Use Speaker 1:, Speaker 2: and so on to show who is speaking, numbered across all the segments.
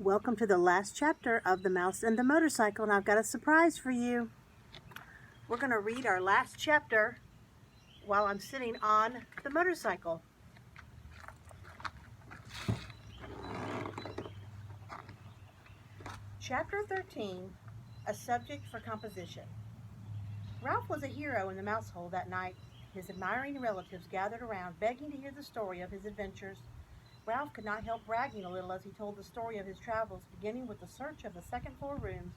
Speaker 1: Welcome to the last chapter of The Mouse and the Motorcycle, and I've got a surprise for you. We're going to read our last chapter while I'm sitting on the motorcycle. Chapter 13, A Subject for Composition. Ralph was a hero in the mouse hole that night. His admiring relatives gathered around, begging to hear the story of his adventures. Ralph could not help bragging a little as he told the story of his travels, beginning with the search of the second-floor rooms,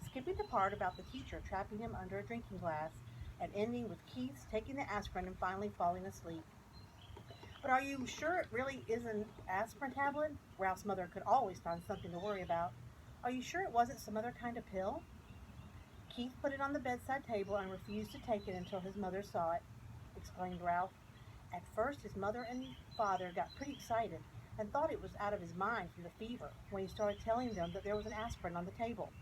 Speaker 1: skipping the part about the teacher trapping him under a drinking glass, and ending with Keith's taking the aspirin and finally falling asleep. "But are you sure it really is an aspirin tablet?" Ralph's mother could always find something to worry about. "Are you sure it wasn't some other kind of pill?" "Keith put it on the bedside table and refused to take it until his mother saw it," explained Ralph. At first, his mother and father got pretty excited and thought it was out of his mind from the fever when he started telling them that there was an aspirin on the table.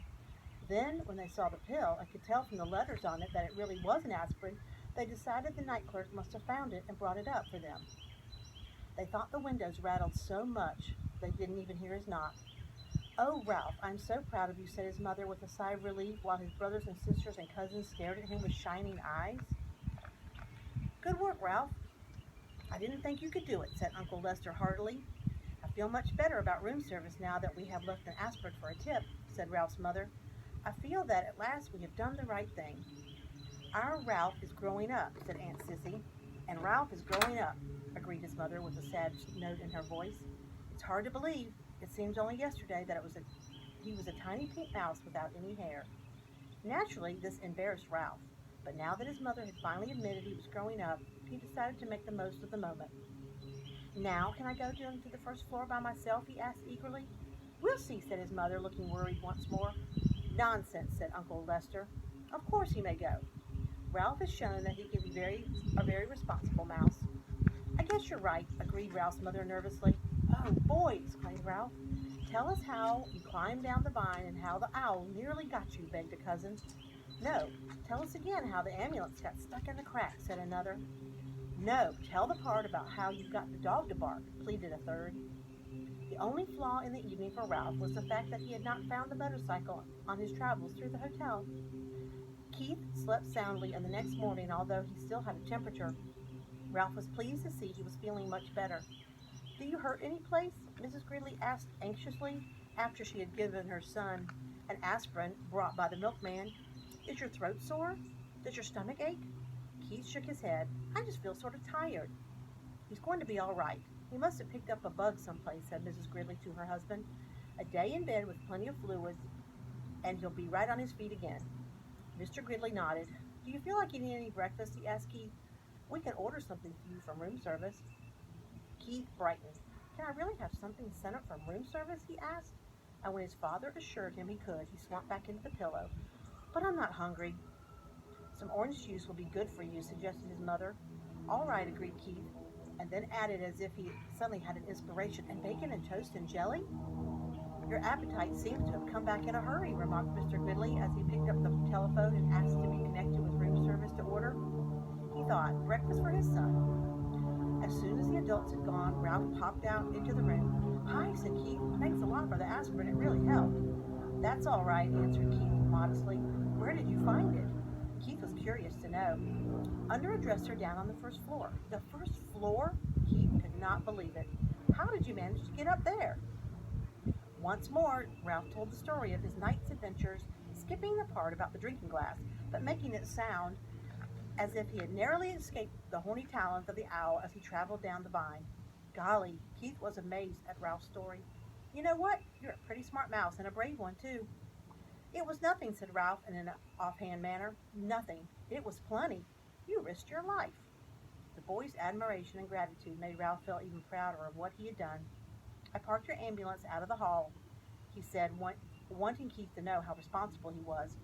Speaker 1: Then, when they saw the pill and could tell from the letters on it that it really was an aspirin, they decided the night clerk must have found it and brought it up for them. They thought the windows rattled so much they didn't even hear his knock. "Oh, Ralph, I'm so proud of you," said his mother with a sigh of relief while his brothers and sisters and cousins stared at him with shining eyes. "Good work, Ralph. I didn't think you could do it," said Uncle Lester heartily. "I feel much better about room service now that we have left an aspirin for a tip," said Ralph's mother. "I feel that at last we have done the right thing." "Our Ralph is growing up," said Aunt Sissy. "And Ralph is growing up," agreed his mother with a sad note in her voice. "It's hard to believe. It seems only yesterday that he was a tiny pink mouse without any hair." Naturally, this embarrassed Ralph, but now that his mother had finally admitted he was growing up, he decided to make the most of the moment. "Now, can I go down to the first floor by myself?" he asked eagerly. "We'll see," said his mother, looking worried once more. "Nonsense," said Uncle Lester. "Of course he may go. Ralph has shown that he can be a very responsible mouse." "I guess you're right," agreed Ralph's mother nervously. "Oh, boy!" exclaimed Ralph. "Tell us how you climbed down the vine and how the owl nearly got you," begged a cousin. "No, tell us again how the ambulance got stuck in the crack," said another. "No, tell the part about how you got the dog to bark," pleaded a third. The only flaw in the evening for Ralph was the fact that he had not found the motorcycle on his travels through the hotel. Keith slept soundly, and the next morning, although he still had a temperature, Ralph was pleased to see he was feeling much better. "Do you hurt any place?" Mrs. Gridley asked anxiously, after she had given her son an aspirin brought by the milkman. "Is your throat sore? Does your stomach ache?" Keith shook his head. "I just feel sort of tired." "He's going to be all right. He must have picked up a bug someplace," said Mrs. Gridley to her husband. "A day in bed with plenty of fluids, and he'll be right on his feet again." Mr. Gridley nodded. "Do you feel like eating any breakfast?" he asked Keith. "We can order something for you from room service." Keith brightened. "Can I really have something sent up from room service?" he asked. And when his father assured him he could, he slumped back into the pillow. "But I'm not hungry." "Some orange juice will be good for you," suggested his mother. "All right," agreed Keith, and then added as if he suddenly had an inspiration, "and bacon and toast and jelly?" "Your appetite seems to have come back in a hurry," remarked Mr. Gridley as he picked up the telephone and asked to be connected with room service to order. He thought, breakfast for his son. As soon as the adults had gone, Ralph popped out into the room. "Hi," said Keith. "Thanks a lot for the aspirin. It really helped." "That's all right," answered Keith modestly. "Where did you find it?" Keith was curious to know. "Under a dresser down on the first floor." "The first floor?" Keith could not believe it. "How did you manage to get up there?" Once more, Ralph told the story of his night's adventures, skipping the part about the drinking glass, but making it sound as if he had narrowly escaped the horny talons of the owl as he traveled down the vine. Golly, Keith was amazed at Ralph's story. "You know what? You're a pretty smart mouse, and a brave one, too." "It was nothing," said Ralph in an offhand manner. "Nothing. It was plenty. You risked your life." The boy's admiration and gratitude made Ralph feel even prouder of what he had done. "I parked your ambulance out of the hall," he said, wanting Keith to know how responsible he was.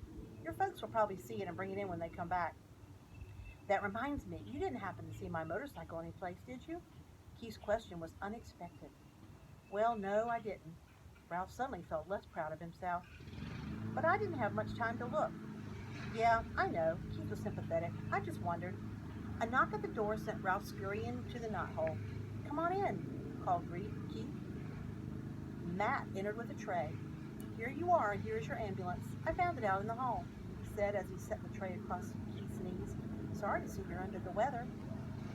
Speaker 1: "Your folks will probably see it and bring it in when they come back." "That reminds me, you didn't happen to see my motorcycle anyplace, did you?" Keith's question was unexpected. "Well, no, I didn't." Ralph suddenly felt less proud of himself. "But I didn't have much time to look." "Yeah, I know." Keith was sympathetic. "I just wondered." A knock at the door sent Ralph scurrying to the knothole. "Come on in," called Keith. Matt entered with a tray. "Here you are, and here's your ambulance. I found it out in the hall," he said as he set the tray across Keith's knees. "Sorry to see you're under the weather."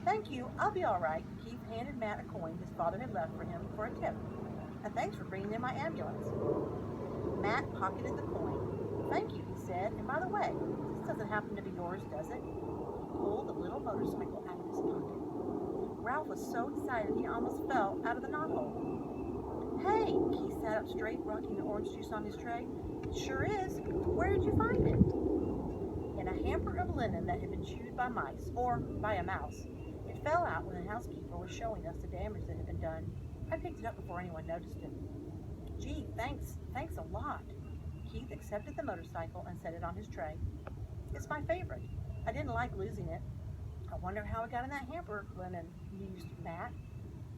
Speaker 1: "Thank you, I'll be all right." Keith handed Matt a coin his father had left for him for a tip. "And thanks for bringing in my ambulance." Matt pocketed the coin. "Thank you," he said. "And by the way, this doesn't happen to be yours, does it?" He pulled the little motorcycle out of his pocket. Ralph was so excited he almost fell out of the knothole. "Hey!" Keith sat up straight, rocking the orange juice on his tray. "It sure is. Where did you find it?" "In a hamper of linen that had been chewed by mice, or by a mouse. It fell out when the housekeeper was showing us the damage that had been done. I picked it up before anyone noticed it." "Gee, thanks a lot." Keith accepted the motorcycle and set it on his tray. "It's my favorite. I didn't like losing it." "I wonder how it got in that hamper," Lennon mused Matt.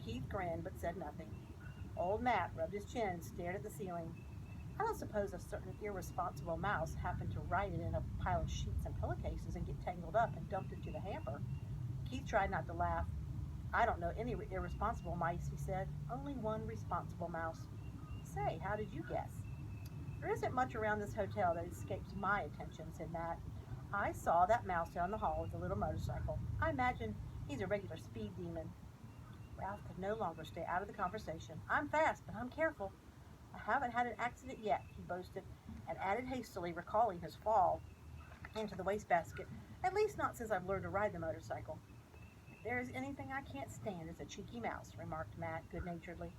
Speaker 1: Keith grinned but said nothing. Old Matt rubbed his chin and stared at the ceiling. "I don't suppose a certain irresponsible mouse happened to ride it in a pile of sheets and pillowcases and get tangled up and dumped into the hamper." Keith tried not to laugh. "I don't know any irresponsible mice," he said. "Only one responsible mouse." "Say, how did you guess?" "There isn't much around this hotel that escapes my attention," said Matt. "I saw that mouse down the hall with the little motorcycle. I imagine he's a regular speed demon." Ralph could no longer stay out of the conversation. "I'm fast, but I'm careful. I haven't had an accident yet," he boasted, and added hastily, recalling his fall into the wastebasket. "At least not since I've learned to ride the motorcycle." "If there is anything I can't stand, it's a cheeky mouse," remarked Matt good-naturedly.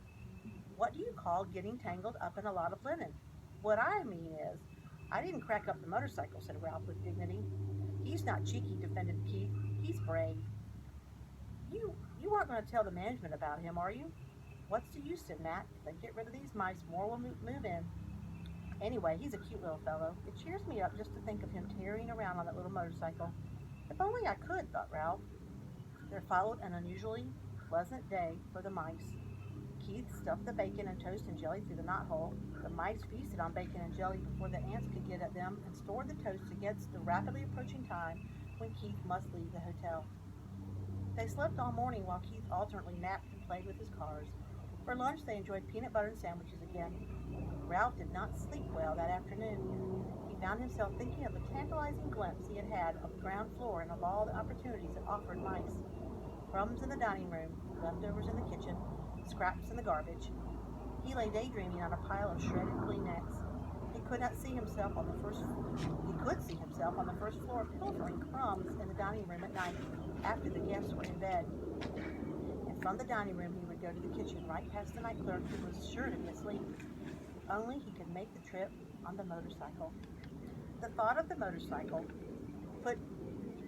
Speaker 1: "What do you call getting tangled up in a lot of linen?" "What I mean is, I didn't crack up the motorcycle," said Ralph with dignity. "He's not cheeky," defended Keith. "He's brave." You aren't going to tell the management about him, are you?" "What's the use?" said Matt. "If they get rid of these mice, more will move in. Anyway, he's a cute little fellow. It cheers me up just to think of him tearing around on that little motorcycle." "If only I could," thought Ralph. There followed an unusually pleasant day for the mice. Keith stuffed the bacon and toast and jelly through the knothole. The mice feasted on bacon and jelly before the ants could get at them, and stored the toast against the rapidly approaching time when Keith must leave the hotel. They slept all morning while Keith alternately napped and played with his cars. For lunch, they enjoyed peanut butter and sandwiches again. Ralph did not sleep well that afternoon. He found himself thinking of the tantalizing glimpse he had had of the ground floor and of all the opportunities it offered mice. Crumbs in the dining room, leftovers in the kitchen, scraps in the garbage. He lay daydreaming on a pile of shredded Kleenex. He could see himself on the first floor pilfering crumbs in the dining room at night after the guests were in bed. And from the dining room he would go to the kitchen right past the night clerk, who was sure to be asleep. If only he could make the trip on the motorcycle. The thought of the motorcycle put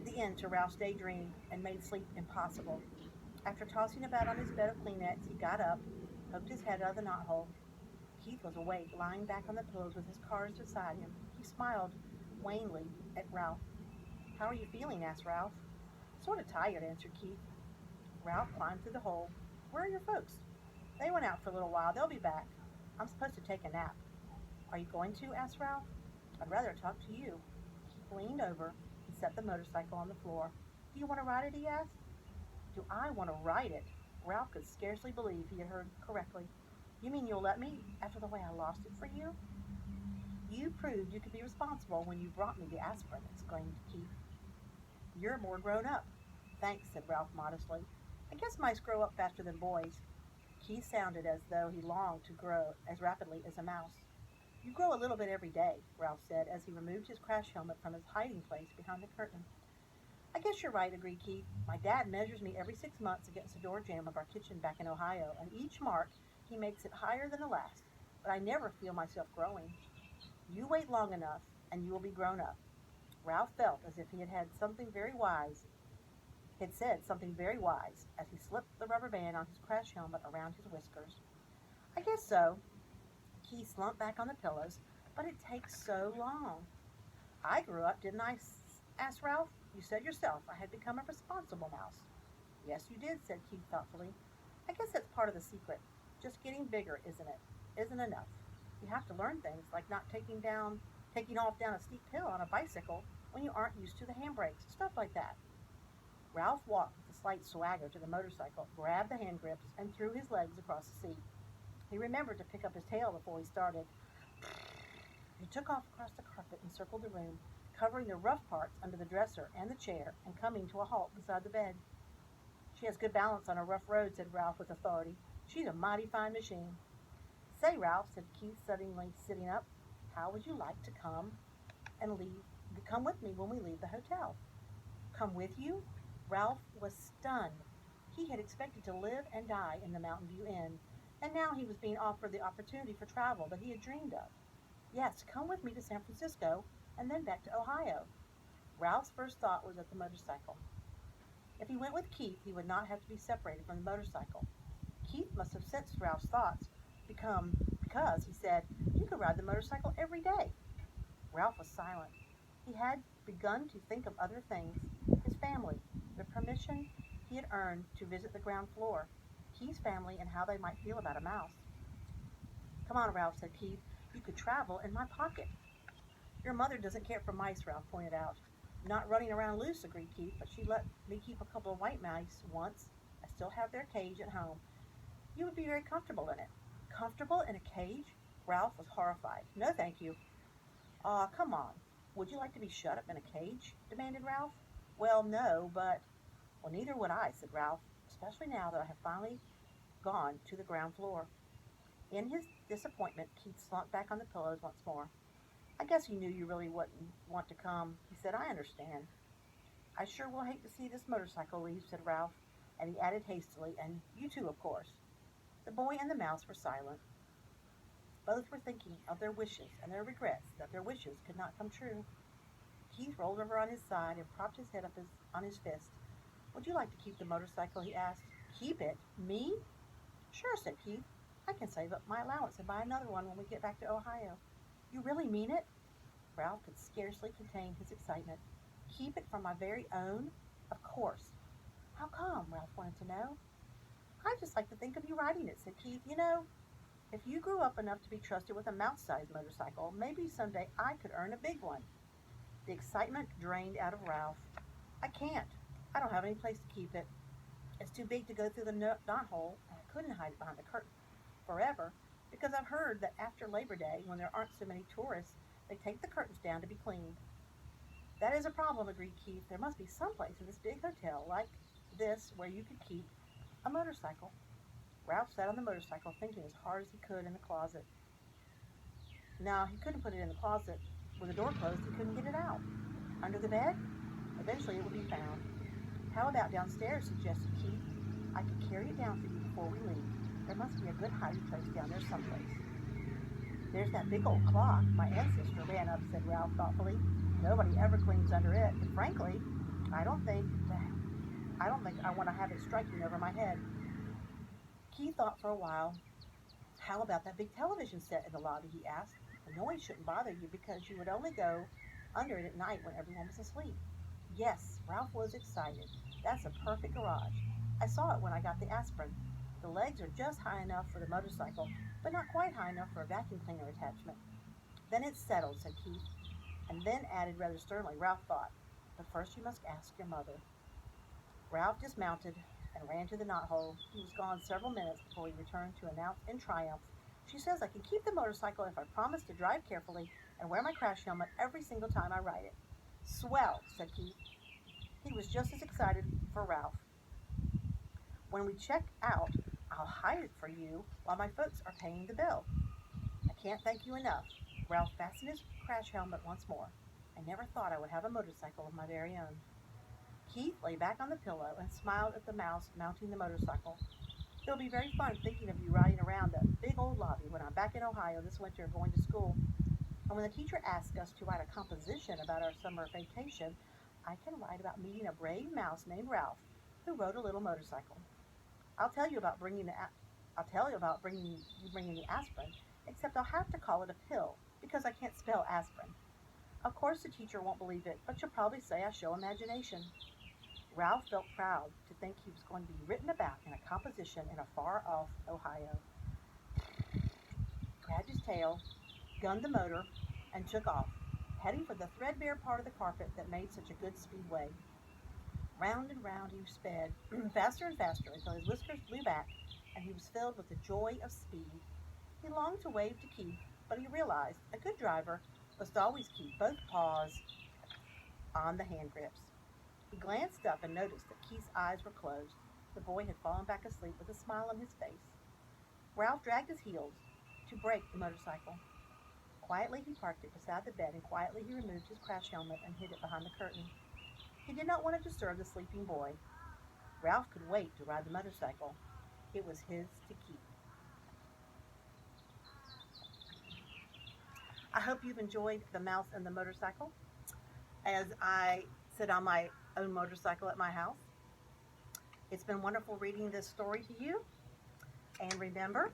Speaker 1: the end to Ralph's daydream and made sleep impossible. After tossing about on his bed of Kleenex, he got up, poked his head out of the knothole. Keith was awake, lying back on the pillows with his cars beside him. He smiled wanly at Ralph. "How are you feeling?" asked Ralph. "Sort of tired," answered Keith. Ralph climbed through the hole. "Where are your folks?" "They went out for a little while. They'll be back. I'm supposed to take a nap." "Are you going to?" asked Ralph. "I'd rather talk to you." Keith leaned over and set the motorcycle on the floor. "Do you want to ride it?" he asked. "Do I want to ride it?" Ralph could scarcely believe he had heard correctly. "You mean you'll let me, after the way I lost it for you?" "You proved you could be responsible when you brought me the aspirin," exclaimed Keith. "You're more grown up." "Thanks," said Ralph modestly. "I guess mice grow up faster than boys." Keith sounded as though he longed to grow as rapidly as a mouse. "You grow a little bit every day," Ralph said as he removed his crash helmet from its hiding place behind the curtain. "I guess you're right," agreed Keith. "My dad measures me every 6 months against the door jamb of our kitchen back in Ohio, and each mark he makes it higher than the last, but I never feel myself growing. You wait long enough, and you will be grown up." Ralph felt as if he had said something very wise as he slipped the rubber band on his crash helmet around his whiskers. "I guess so." Keith slumped back on the pillows. "But it takes so long." "I grew up, didn't I?" asked Ralph. "You said yourself I had become a responsible mouse." "Yes, you did," said Keith thoughtfully. "I guess that's part of the secret. Just getting bigger, isn't enough. You have to learn things like not taking off down a steep hill on a bicycle when you aren't used to the handbrakes, stuff like that." Ralph walked with a slight swagger to the motorcycle, grabbed the hand grips, and threw his legs across the seat. He remembered to pick up his tail before he started. He took off across the carpet and circled the room, covering the rough parts under the dresser and the chair, and coming to a halt beside the bed. "She has good balance on a rough road," said Ralph with authority. "She's a mighty fine machine." "Say, Ralph," said Keith, suddenly sitting up, "how would you like to come with me when we leave the hotel?" "Come with you?" Ralph was stunned. He had expected to live and die in the Mountain View Inn, and now he was being offered the opportunity for travel that he had dreamed of. "Yes, come with me to San Francisco, and then back to Ohio." Ralph's first thought was at the motorcycle. If he went with Keith, he would not have to be separated from the motorcycle. Keith must have sensed Ralph's thoughts, because he said, "You could ride the motorcycle every day." Ralph was silent. He had begun to think of other things: his family, the permission he had earned to visit the ground floor, Keith's family, and how they might feel about a mouse. "Come on, Ralph," said Keith. "You could travel in my pocket." "Your mother doesn't care for mice," Ralph pointed out. "Not running around loose," agreed Keith, "but she let me keep a couple of white mice once. I still have their cage at home. You would be very comfortable in it." "Comfortable in a cage?" Ralph was horrified. "No, thank you." "Aw, come on. Would you like to be shut up in a cage?" demanded Ralph. "Well, no, but—" "Well, neither would I," said Ralph, "especially now that I have finally gone to the ground floor." In his disappointment, Keith slumped back on the pillows once more. "I guess you knew you really wouldn't want to come," he said. "I understand." "I sure will hate to see this motorcycle leave," said Ralph, and he added hastily, "and you too, of course." The boy and the mouse were silent. Both were thinking of their wishes and their regrets that their wishes could not come true. Keith rolled over on his side and propped his head up on his fist. "Would you like to keep the motorcycle?" he asked. "Keep it? Me?" "Sure," said Keith. "I can save up my allowance and buy another one when we get back to Ohio." "You really mean it?" Ralph could scarcely contain his excitement. "Keep it for my very own?" "Of course." "How come?" Ralph wanted to know. "I just like to think of you riding it," said Keith. "You know, if you grew up enough to be trusted with a mouse-sized motorcycle, maybe someday I could earn a big one." The excitement drained out of Ralph. "I can't. I don't have any place to keep it. It's too big to go through the knothole, and I couldn't hide it behind the curtain forever, because I've heard that after Labor Day, when there aren't so many tourists, they take the curtains down to be cleaned." "That is a problem," agreed Keith. "There must be some place in this big hotel like this where you could keep a motorcycle." Ralph sat on the motorcycle, thinking as hard as he could in the closet. No, he couldn't put it in the closet. With the door closed, he couldn't get it out. Under the bed? Eventually it would be found. "How about downstairs?" suggested Keith. "I could carry it down for you before we leave. There must be a good hiding place down there someplace." "There's that big old clock my ancestor ran up," said Ralph thoughtfully. "Nobody ever cleans under it, and frankly, I don't think I want to have it striking over my head." Keith thought for a while. "How about that big television set in the lobby?" he asked. "The noise shouldn't bother you because you would only go under it at night when everyone was asleep." "Yes," Ralph was excited. "That's a perfect garage. I saw it when I got the aspirin. The legs are just high enough for the motorcycle, but not quite high enough for a vacuum cleaner attachment." "Then it's settled," said Keith, and then added rather sternly, Ralph thought, "But first you must ask your mother." Ralph dismounted and ran to the knothole. He was gone several minutes before he returned to announce in triumph, "She says I can keep the motorcycle if I promise to drive carefully and wear my crash helmet every single time I ride it." "Swell," said Keith. He was just as excited for Ralph. "When we check out, I'll hide it for you while my folks are paying the bill." "I can't thank you enough." Ralph fastened his crash helmet once more. "I never thought I would have a motorcycle of my very own." Keith lay back on the pillow and smiled at the mouse mounting the motorcycle. "It'll be very fun thinking of you riding around that big old lobby when I'm back in Ohio this winter going to school. And when the teacher asks us to write a composition about our summer vacation, I can write about meeting a brave mouse named Ralph who rode a little motorcycle. I'll tell you about bringing the aspirin, except I'll have to call it a pill because I can't spell aspirin. Of course the teacher won't believe it, but she'll probably say I show imagination." Ralph felt proud to think he was going to be written about in a composition in a far-off Ohio. Grabbed his tail, gunned the motor, and took off, heading for the threadbare part of the carpet that made such a good speedway. Round and round he sped, faster and faster, until his whiskers blew back, and he was filled with the joy of speed. longed to wave to Keith, but he realized a good driver must always keep both paws on the hand grips. He glanced up and noticed that Keith's eyes were closed. The boy had fallen back asleep with a smile on his face. Ralph dragged his heels to brake the motorcycle. Quietly he parked it beside the bed, and quietly he removed his crash helmet and hid it behind the curtain. He did not want to disturb the sleeping boy. Ralph could wait to ride the motorcycle. It was his to keep. I hope you've enjoyed The Mouse and the Motorcycle as I sit on my own motorcycle at my house. It's been wonderful reading this story to you. And remember,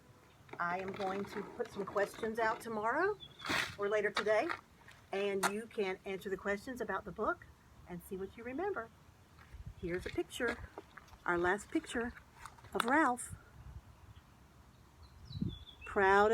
Speaker 1: I am going to put some questions out tomorrow or later today, and you can answer the questions about the book and see what you remember. Here's a picture, our last picture of Ralph. Proud